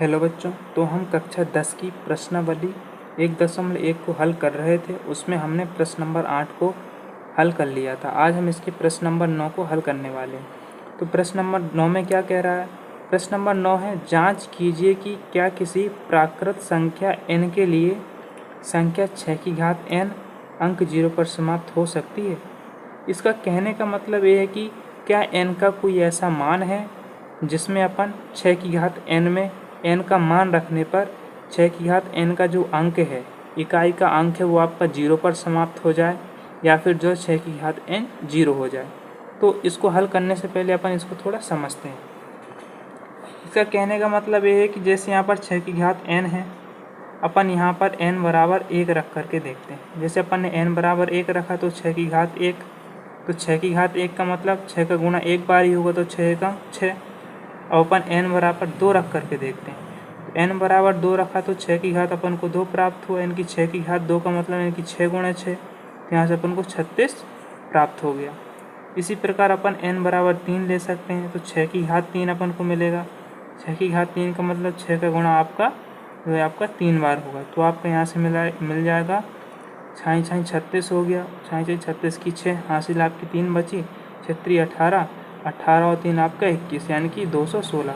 Hello बच्चों, तो हम कक्षा 10 की प्रश्नावली 1.1 को हल कर रहे थे। उसमें हमने प्रश्न नंबर 8 को हल कर लिया था। आज हम इसके प्रश्न नंबर 9 को हल करने वाले हैं। तो प्रश्न नंबर 9 में क्या कह रहा है? प्रश्न नंबर 9 है, जांच कीजिए कि क्या किसी प्राकृत संख्या n के लिए संख्या 6 की घात n अंक 0 पर समाप्त हो सकती है। इसका कहने का मतलब ये है कि क्या n का कोई ऐसा मान है जिसमें अपन 6 की घात n में n का मान रखने पर 6 की घात n का जो अंक है, इकाई का अंक है, वो आपका 0 पर समाप्त हो जाए या फिर जो 6 की घात n 0 हो जाए। तो इसको हल करने से पहले अपन इसको थोड़ा समझते हैं। इसका कहने का मतलब ये है कि जैसे यहाँ पर 6 की घात n है, अपन यहाँ पर n बराबर 1 रख करके देखते हैं। जैसे अपन ने n बराबर 1 रखा तो 6 की घात 1, तो 6 की घात 1 का मतलब 6 का गुणा 1 बार ही होगा, तो 6 का 6। अब अपन n बराबर 2 रख करके देखते हैं। तो n बराबर 2 रखा तो 6 की घात अपन को 2 प्राप्त हुआ, यानी कि 6 की घात 2 का मतलब यानी कि 6 गुणा 6, तो यहाँ से अपन को 36 प्राप्त हो गया। इसी प्रकार अपन n बराबर 3 ले सकते हैं, तो 6 की घात 3 अपन को मिलेगा। 6 की घात 3 का मतलब 6 का गुणा आपका जो है आपका 3 बार होगा, तो आपका यहाँ से मिल जाएगा 6 6 36 हो गया। 6 6 36 की 6 हासिल आपकी 3 बची, 6 18, 18 और 3 आपका 21, यानी कि 216।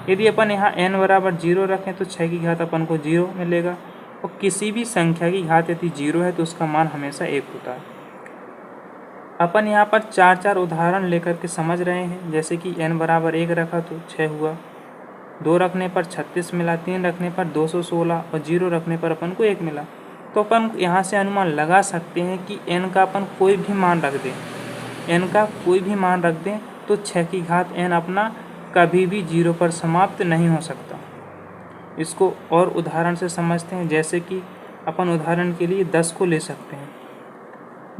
यदि अपन यहाँ n बराबर 0 रखें तो 6 की घात अपन को 0 मिलेगा, और किसी भी संख्या की घात यदि 0 है तो उसका मान हमेशा 1 होता है। अपन यहाँ पर 4 उदाहरण लेकर के समझ रहे हैं। जैसे कि n बराबर 1 रखा तो 6 हुआ, 2 रखने पर 36 मिला, 3 रखने पर 216 और 0 रखने पर अपन को 1 मिला। तो अपन यहाँ से अनुमान लगा सकते हैं कि n का अपन कोई भी मान रख दें, n का कोई भी मान रख दें तो 6 की घात n अपना कभी भी 0 पर समाप्त नहीं हो सकता। इसको और उदाहरण से समझते हैं। जैसे कि अपन उदाहरण के लिए 10 को ले सकते हैं।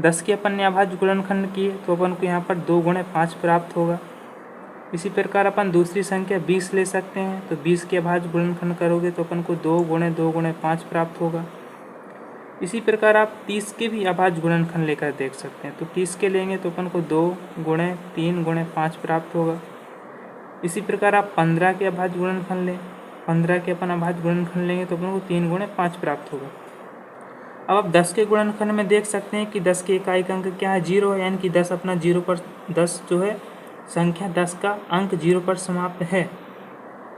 10 के अपन ने अभाज्य गुणनखंड किए तो अपन को यहाँ पर 2 गुणे 5 प्राप्त होगा। इसी प्रकार अपन दूसरी संख्या 20 ले सकते हैं, तो 20 के अभाज्य गुणनखंड करोगे तो अपन को 2 गुणे 5 प्राप्त होगा। इसी प्रकार आप 30 के भी अभाज्य गुणनखंड लेकर देख सकते हैं, तो 30 के लेंगे तो अपन को 2 गुणे 3 गुणे 5 प्राप्त होगा। इसी प्रकार आप 15 के अभाज्य गुणनखंड लें, 15 के अपन अभाज्य गुणनखंड लेंगे तो अपन को 3 गुणे 5 प्राप्त होगा। अब आप 10 के गुणनखंड में देख सकते हैं कि 10 के इकाई का अंक क्या है, 0 है, यानी कि 10 अपना 0 पर 10 जो है संख्या 10 का अंक 0 पर समाप्त है।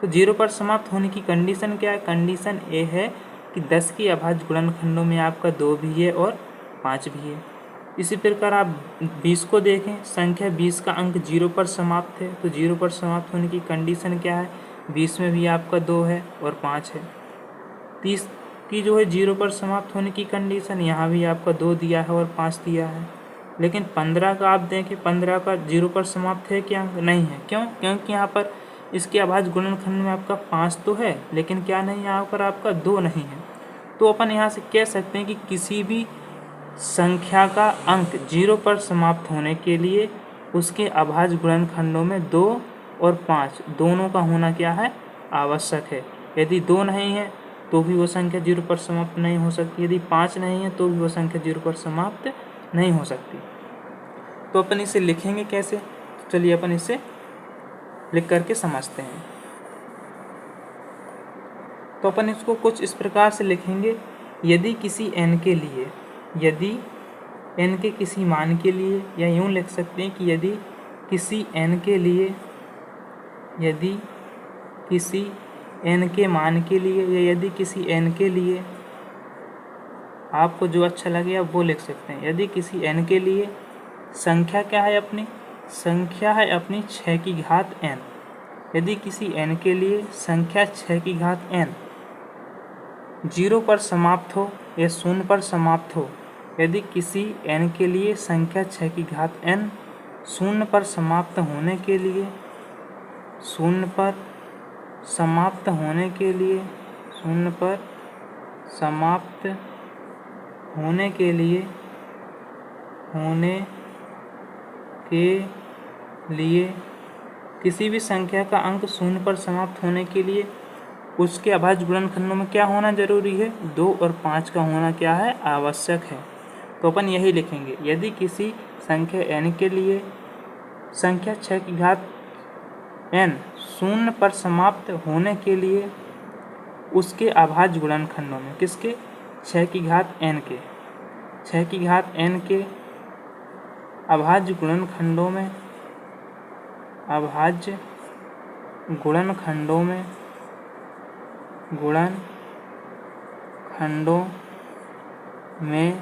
तो 0 पर समाप्त होने की कंडीशन क्या है? कंडीशन ए है कि 10 के अभाज्य गुणनखंडों में आपका 2 भी है और 5 भी है। इसी प्रकार आप 20 को देखें, संख्या 20 का अंक 0 पर समाप्त है, तो 0 पर समाप्त होने की कंडीशन क्या है? 20 में भी आपका 2 है और 5 है। 30 की जो है 0 पर समाप्त होने की कंडीशन, यहाँ भी आपका 2 दिया है और 5 दिया है। लेकिन 15 का आप देखें, 15 का 0 पर समाप्त है क्या? नहीं है। क्यों? क्योंकि यहाँ पर इसके अभाज्य गुणनखंड में आपका 5 तो है, लेकिन क्या नहीं, यहाँ पर आपका 2 नहीं है। तो अपन यहाँ से कह सकते हैं कि किसी भी संख्या का अंक 0 पर समाप्त होने के लिए उसके अभाज्य गुणनखंडों में 2 और 5 दोनों का होना क्या है? आवश्यक है। यदि 2 नहीं है तो भी वो संख्या 0 पर समाप्त नहीं हो सकती, यदि 5 नहीं है तो भी वो संख्या 0 पर समाप्त नहीं हो सकती। तो अपन इसे लिखेंगे कैसे? तो चलिए अपन इसे लिख करके समझते हैं। तो अपन इसको कुछ इस प्रकार से लिखेंगे, यदि किसी n के लिए, यदि n के किसी मान के लिए, या यूँ लिख सकते हैं कि यदि किसी n के लिए, यदि किसी n के मान के लिए, या यदि किसी n के लिए, आपको जो अच्छा लगे आप वो लिख सकते हैं। यदि किसी n के लिए संख्या क्या है अपनी? संख्या है अपनी 6 की घात n। यदि किसी n के लिए संख्या 6 की घात n 0 पर समाप्त हो या 0 पर समाप्त हो, यदि किसी n के लिए संख्या 6 की घात n 0 पर समाप्त होने के लिए, 0 पर समाप्त होने के लिए, 0 पर समाप्त होने के लिए, किसी भी संख्या का अंक 0 पर समाप्त होने के लिए उसके अभाज्य गुणनखंडों में क्या होना जरूरी है? 2 और 5 का होना क्या है? आवश्यक है। तो अपन यही लिखेंगे, यदि किसी संख्या n के लिए संख्या 6 की घात n 0 पर समाप्त होने के लिए उसके अभाज्य गुणनखंडों में, किसके, 6 की घात n के, 6 की घात n के अभाज्य गुणनखंडों में, अभाज्य गुणनखंडों में, गुणनखंडों में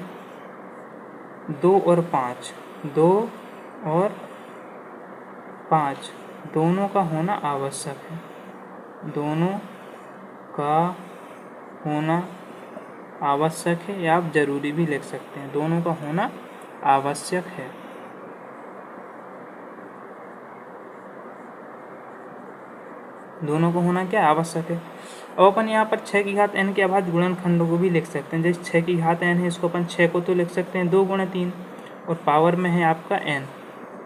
2 और 5, 2 और 5 दोनों का होना आवश्यक है, दोनों का होना आवश्यक है, या आप जरूरी भी लिख सकते हैं, दोनों का होना आवश्यक है। दोनों को होना क्या आवश्यक है। और अपन यहाँ पर 6 की घात n के अभाज्य गुणनखंडों को भी लिख सकते हैं। जैसे 6 की घात n है, इसको अपन 6 को तो लिख सकते हैं 2 गुणा 3, और पावर में है आपका n,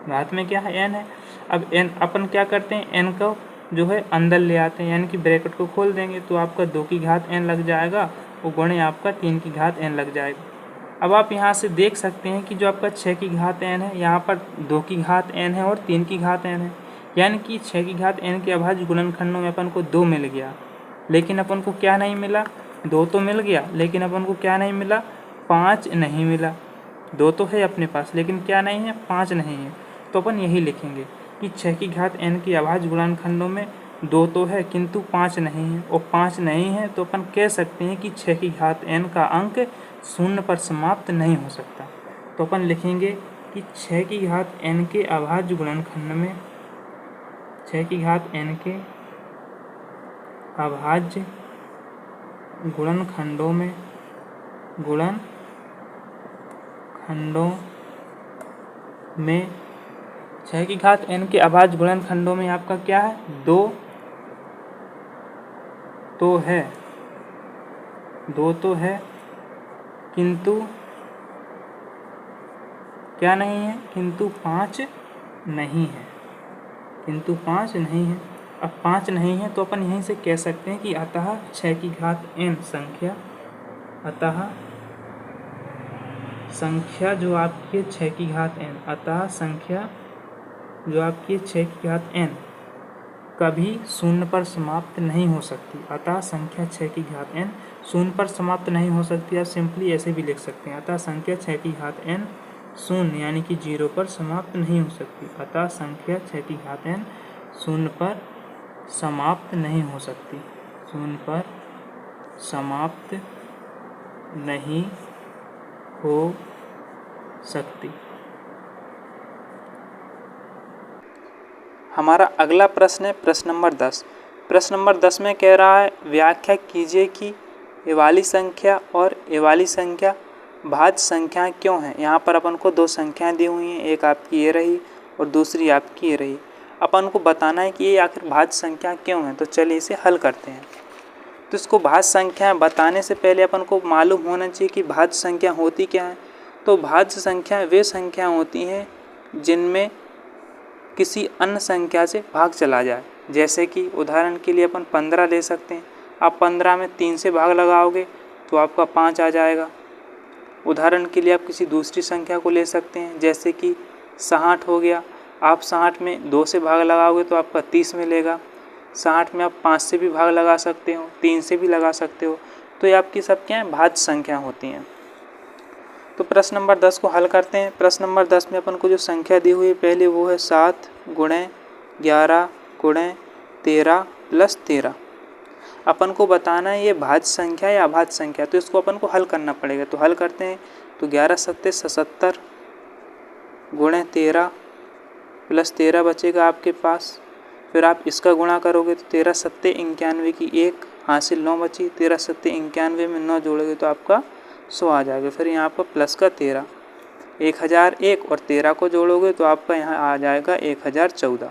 घात में क्या है n है। अब n अपन क्या करते हैं, n को जो है अंदर ले आते हैं, यानी कि ब्रैकेट को खोल देंगे तो आपका 2 की घात n लग जाएगा, वो गुणे आपका 3 की घात n लग जाएगा। अब आप यहाँ से देख सकते हैं कि जो आपका 6 की घात n है, यहाँ पर 2 की घात n है और 3 की घात n है, यानी कि 6 की घात n के अभाज्य गुणनखंडों में अपन को 2 मिल गया, लेकिन अपन को क्या नहीं मिला, 2 तो मिल गया लेकिन अपन को क्या नहीं मिला, 5 नहीं मिला। 2 तो है अपने पास लेकिन क्या नहीं है, 5 नहीं है। तो अपन यही लिखेंगे कि 6 की घात n के अभाज्य गुणनखंडों में 2 तो है किंतु 5 नहीं है, और 5 नहीं है तो अपन कह सकते हैं कि 6 की घात n का अंक 0 पर समाप्त नहीं हो सकता। तो अपन लिखेंगे कि 6 की घात n के अभाज्य गुणनखंड में, 6 की घात n के अभाज्य गुणनखंडों में, गुणनखंडों में 6 की घात n के अभाज्य गुणनखंडों में आपका क्या है, 2 तो है, 2 तो है किंतु क्या नहीं है, किंतु 5 नहीं है, किंतु 5 नहीं है। अब 5 नहीं है तो अपन यहीं से कह सकते हैं कि अतः 6 की घात n संख्या, अतः संख्या जो आपकी 6 की घात n, अतः संख्या जो आपकी 6 की घात n कभी 0 पर समाप्त नहीं हो सकती। अतः संख्या 6 की घात n 0 पर समाप्त नहीं हो सकती। आप सिंपली ऐसे भी लिख सकते हैं, अतः संख्या 6 की घात n 0 यानी कि 0 पर समाप्त नहीं हो सकती। अतः संख्या 6 की घात n 0 पर समाप्त नहीं हो सकती, 0 पर समाप्त नहीं हो सकती। हमारा अगला प्रश्न है प्रश्न नंबर 10। प्रश्न नंबर 10 में कह रहा है व्याख्या कीजिए कि ये वाली संख्या और ये वाली संख्या भाज्य संख्याएं क्यों हैं। यहाँ पर अपन को 2 संख्याएं दी हुई हैं, एक आपकी ये रही और दूसरी आपकी ये रही। अपन को बताना है कि ये आखिर भाज्य संख्या क्यों है। तो चलिए इसे हल करते हैं। तो इसको भाज्य संख्याएं बताने से पहले अपन को मालूम होना चाहिए कि भाज्य संख्या होती क्या है। तो भाज्य संख्याएं वे संख्या होती हैं जिनमें किसी अन्य संख्या से भाग चला जाए। जैसे कि उदाहरण के लिए अपन 15 ले सकते हैं। आप 15 में 3 से भाग लगाओगे तो आपका 5 आ जाएगा। उदाहरण के लिए आप किसी दूसरी संख्या को ले सकते हैं, जैसे कि 60 हो गया। आप 60 में 2 से भाग लगाओगे तो आपका 30 मिलेगा। 60 में आप 5 से भी भाग लगा सकते हो, 3 से भी लगा सकते हो। तो ये आपकी सब क्या है, भाज्य संख्या होती हैं। तो प्रश्न नंबर 10 को हल करते हैं। प्रश्न नंबर 10 में अपन को जो संख्या दी हुई है पहले वो है 7 गुणे 11 गुणे 13 प्लस 13। अपन को बताना है ये भाज्य संख्या या अभाज्य संख्या, तो इसको अपन को हल करना पड़ेगा। तो हल करते हैं। तो 11 सत्ते 77 गुणे 13 प्लस 13 बचेगा आपके पास। फिर आप इसका गुणा करोगे तो 13 सत्ते 91 की 1 हासिल 9 बची। 13 सत्ते 91 में 9 जोड़ोगे तो आपका 100 आ जाएगा। फिर यहाँ पर प्लस का 13, 1001 और 13 को जोड़ोगे तो आपका यहाँ आ जाएगा 1014।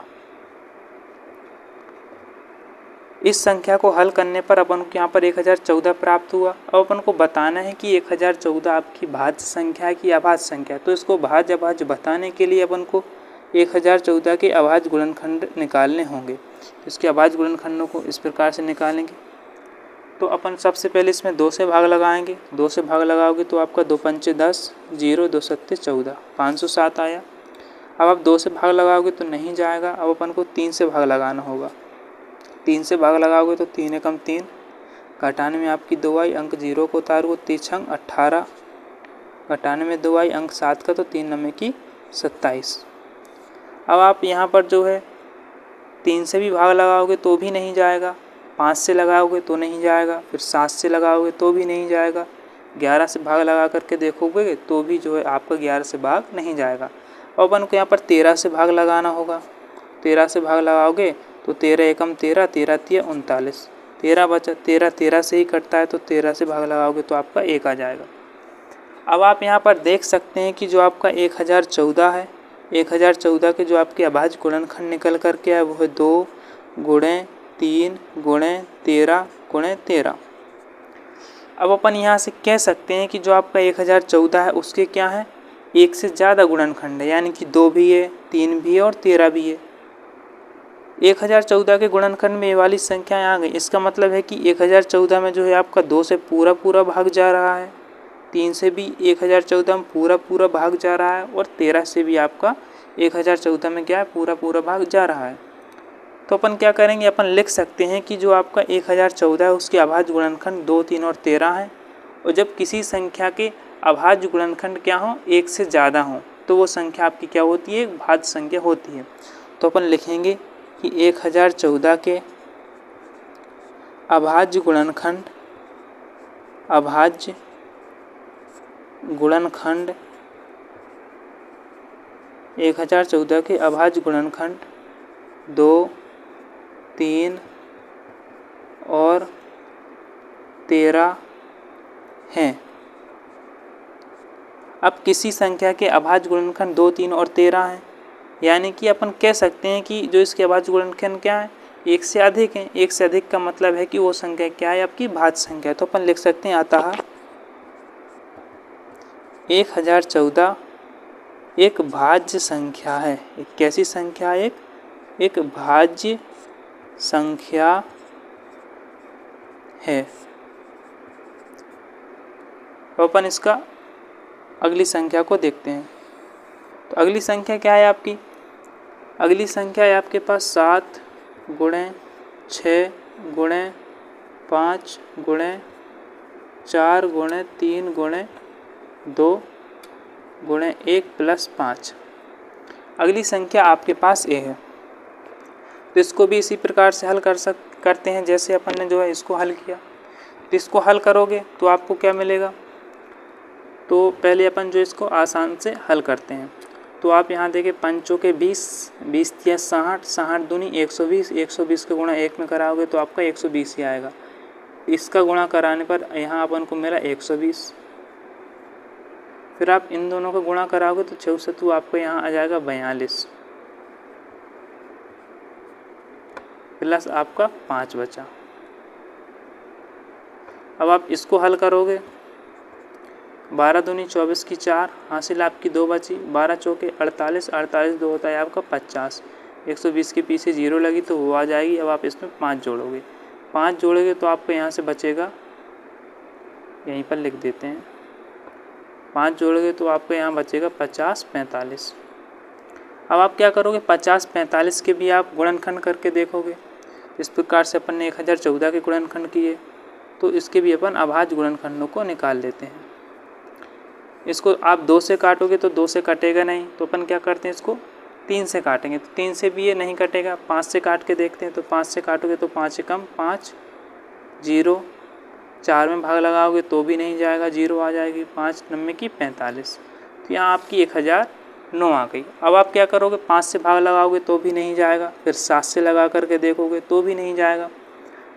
इस संख्या को हल करने पर अपन को यहाँ पर 1014 प्राप्त हुआ। अब अपन को बताना है कि 1014 आपकी भाज्य संख्या है कि अभाज्य संख्या। तो इसको भाज्य अभाज्य बताने के लिए अपन को 1014 के अभाज्य गुणनखंड निकालने होंगे। इसके अभाज्य गुणनखंडों को इस प्रकार से निकालेंगे। तो अपन सबसे पहले इसमें 2 से भाग लगाएंगे। 2 से भाग लगाओगे तो आपका 2 पंचे 10, 0 2 सत्ते 14, 507 आया। अब आप 2 से भाग लगाओगे तो नहीं जाएगा। अब अपन को 3 से भाग लगाना होगा। 3 से भाग लगाओगे तो 3 एकम 3, घटाने में आपकी 2 आई, अंक 0 को उतारो, 3 18, घटाने में 2 आई, अंक 7 का, तो 3 9 की 27। अब आप यहाँ पर जो है 3 से भी भाग लगाओगे तो भी नहीं जाएगा, 5 से लगाओगे तो नहीं जाएगा, फिर 7 से लगाओगे तो भी नहीं जाएगा, 11 से भाग लगा करके देखोगे तो भी जो है आपका 11 से भाग नहीं जाएगा। और अपन को यहाँ पर 13 से भाग लगाना होगा। 13 से भाग लगाओगे तो 13 एकम 13, 13 तिया 39, 13 बचा, 13 से ही कटता है, तो 13 से भाग लगाओगे तो आपका 1 आ जाएगा। अब आप यहाँ पर देख सकते हैं कि जो आपका 1014 है, 1014 के जो आपके अभाज्य गुणनखंड निकल कर के है वो है 2 गुणे 3 गुणे 13 गुणे 13। अब अपन यहाँ से कह सकते हैं कि जो आपका 1014 है उसके क्या है, एक से ज़्यादा गुणनखंड है, यानी कि 2 भी है, 3 भी है और 13 भी है। 1014 के गुणनखंड में ये वाली संख्याएं आ गई, इसका मतलब है कि 1014 में जो है आपका 2 से पूरा पूरा भाग जा रहा है, 3 से भी 1014 में पूरा पूरा भाग जा रहा है, और 13 से भी आपका 1014 में क्या है, पूरा पूरा भाग जा रहा है। तो अपन क्या करेंगे, अपन लिख सकते हैं कि जो आपका 1014 है उसके अभाज्य गुणनखंड 2, 3 और 13 हैं, और जब किसी संख्या के अभाज्य गुणनखंड क्या हो, 1 से ज़्यादा हो, तो वो संख्या आपकी क्या होती है, एक भाज्य संख्या होती है। तो अपन लिखेंगे कि 1014 के अभाज्य गुणनखंड 1014 के अभाज्य गुणनखंड 2, 3 और 13 हैं। अब किसी संख्या के अभाज्य गुणनखंड 2, 3 और 13 हैं, यानी कि अपन कह सकते हैं कि जो इसके अभाज्य गुणनखंड क्या है, 1 से अधिक है। 1 से अधिक का मतलब है कि वो संख्या क्या है, आपकी भाज्य संख्या है। तो अपन लिख सकते हैं अतः 1014 एक भाज्य संख्या है। एक कैसी संख्या है, एक भाज्य संख्या है। तो अपन इसका अगली संख्या को देखते हैं। तो अगली संख्या क्या है आपकी, अगली संख्या है आपके पास 7 गुणे 6 गुणे 5 गुणे 4 गुणे 3 गुणे 2 गुणे 1 प्लस 5। अगली संख्या आपके पास ए है। तो इसको भी इसी प्रकार से हल करते हैं जैसे अपन ने जो है इसको हल किया। तो इसको हल करोगे तो आपको क्या मिलेगा, तो पहले अपन जो इसको आसान से हल करते हैं। तो आप यहाँ देखें, पंचों के 20, 20 या 60, 60 दूनी 120, 120 का गुणा 1 में कराओगे तो आपका 120 ही आएगा। इसका गुणा कराने पर यहाँ अपन को मेरा 120, फिर आप इन दोनों का गुणा कराओगे तो 6 सत्तू आपको यहाँ आ जाएगा 42, प्लस आपका 5 बचा। अब आप इसको हल करोगे, 12 दूनी 24 की 4, हासिल आपकी 2 बची, 12 चौके 48, 48 2 होता है आपका 50, 120 के पीछे 0 लगी तो वो आ जाएगी। अब आप इसमें 5 जोड़ोगे, 5 जोड़ोगे तो आपको यहाँ से बचेगा, यहीं पर लिख देते हैं, 5 जोड़ोगे तो आपको यहाँ बचेगा 50 45। अब आप क्या करोगे, 50 45 के भी आप गुणनखंड करके देखोगे। इस प्रकार से अपन ने 1014 के गुणनखंड किए, तो इसके भी अपन अभाज्य गुणनखंडों को निकाल लेते हैं। इसको आप 2 से काटोगे तो 2 से कटेगा नहीं, तो अपन क्या करते हैं, इसको 3 से काटेंगे। तो 3 से भी ये नहीं कटेगा, 5 से काट के देखते हैं। तो 5 से काटोगे तो 5 से कम 5, 0, 4 में भाग लगाओगे तो भी नहीं जाएगा, 0 आ जाएगी, 5 9 की 45। तो यहाँ आपकी 1009 आ गई। अब आप क्या करोगे, 5 से भाग लगाओगे तो भी नहीं जाएगा, फिर 7 से लगा करके देखोगे तो भी नहीं जाएगा,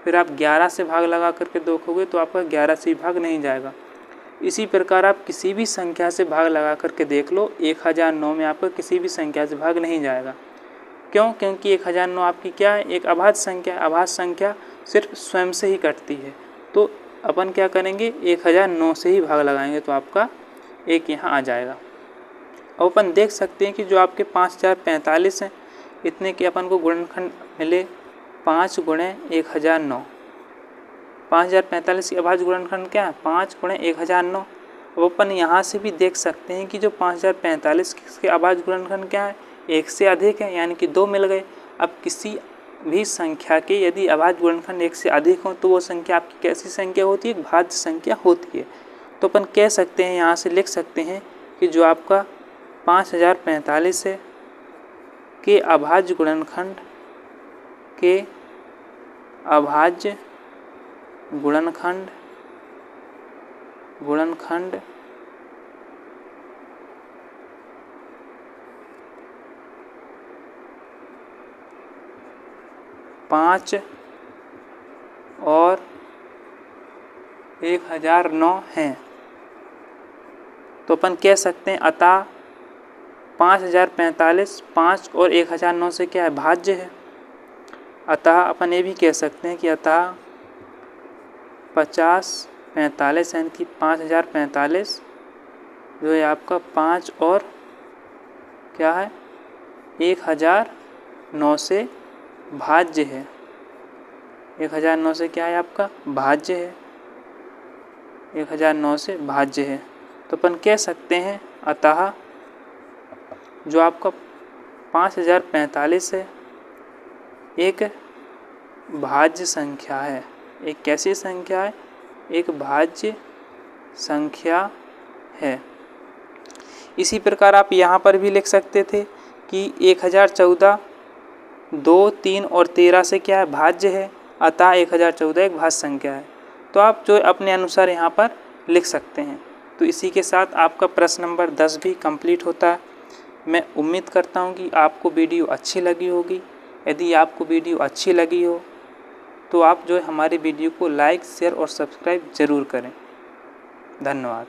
फिर आप 11 से भाग लगा करके देखोगे तो आपका 11 से भाग नहीं जाएगा। इसी प्रकार आप किसी भी संख्या से भाग लगा करके देख लो, 1009 में आपका किसी भी संख्या से भाग नहीं जाएगा। क्यों? क्योंकि 1009 आपकी क्या है, एक अभाज्य संख्या है। अभाज्य संख्या सिर्फ स्वयं से ही कटती है। तो अपन क्या करेंगे, 1009 से ही भाग लगाएंगे तो आपका 1 यहाँ आ जाएगा। अब अपन देख सकते हैं कि जो आपके 5045 हैं, इतने के अपन को गुणनखंड मिले 5 गुणे 1009। 5045 की अभाज्य गुणनखंड क्या है, 5 गुणे 1009। अब अपन यहाँ से भी देख सकते हैं कि जो 5045 के अभाज्य गुणनखंड क्या है, 1 से अधिक है, यानी कि 2 मिल गए। अब किसी भी संख्या के यदि अभाज्य गुणनखंड 1 से अधिक हो तो वो संख्या आपकी कैसी संख्या होती है? भाज्य संख्या होती है। तो अपन कह सकते हैं, यहाँ से लिख सकते हैं कि जो आपका 5045 है के अभाज्य गुणनखंड के अभाज्य गुणनखंड 5 और 1009 हैं। तो अपन कह सकते हैं अतः 5045 5 और 1009 से क्या है? भाज्य है। अतः अपन ये भी कह सकते हैं कि अतः 5045 यानी कि 5045 जो है आपका 5 और क्या है? 1009 से भाज्य है। 1009 से क्या है आपका? भाज्य है। 1009 से भाज्य है। तो अपन कह सकते हैं अतः जो आपका 5045 है एक भाज्य संख्या है। एक कैसी संख्या है? एक भाज्य संख्या है। इसी प्रकार आप यहाँ पर भी लिख सकते थे कि 1014 2, 3 और 13 से क्या है? भाज्य है। अतः 1014 एक भाज्य संख्या है। तो आप जो अपने अनुसार यहाँ पर लिख सकते हैं। तो इसी के साथ आपका प्रश्न नंबर 10 भी कंप्लीट होता है। मैं उम्मीद करता हूँ कि आपको वीडियो अच्छी लगी होगी। यदि आपको वीडियो अच्छी लगी हो तो आप जो है हमारी वीडियो को लाइक, शेयर और सब्सक्राइब ज़रूर करें। धन्यवाद।